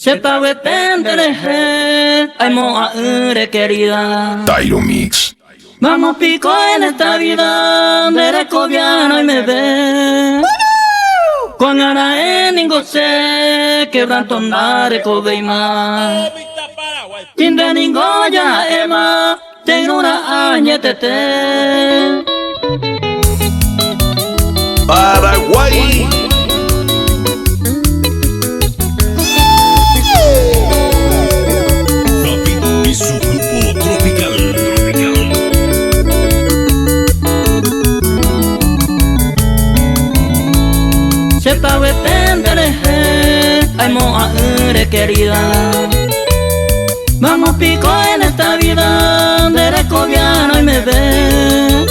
Sepa wetendere, ay moa querida. Tyro Mix. Vamos pico en esta vida, de cobiano y me ve. Con ara en ingose, quebranto andare cobeima. Tinde ningoya ema, tengo una añetete. Paraguay. Y su grupo tropical. Sepa wetendere, ay moa querida. Vamos pico en esta vida, de cobiano y me ve.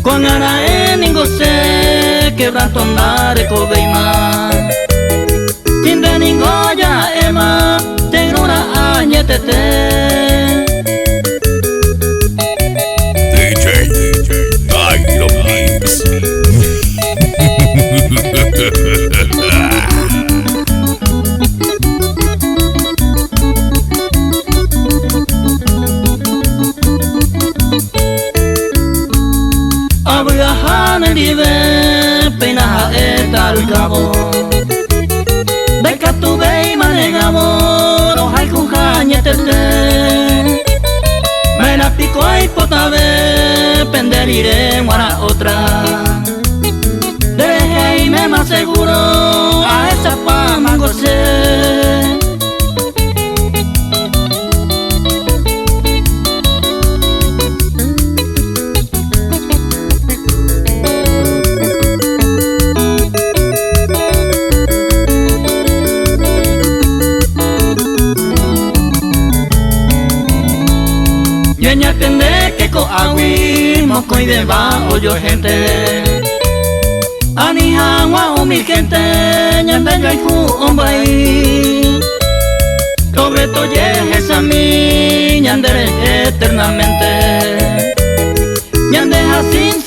Con ara en ingose, quebranto andare cobeima. Tinde ningoya ema, tengo una añetete. DJ Tyro Mix. Abuyahan libe, pena eta al cabo. Deca tu vei manegamo, no hay con jañetete. Me la pico y potave, penderiré a otra. Deje y me más seguro, a esa fama gocé. Ñaña tende que co agui, moco y debajo yo gente. Anija wa mi gente, ñande yo y ku ombay. Sobre to llegues a mí, ñandere eternamente. Ñande sin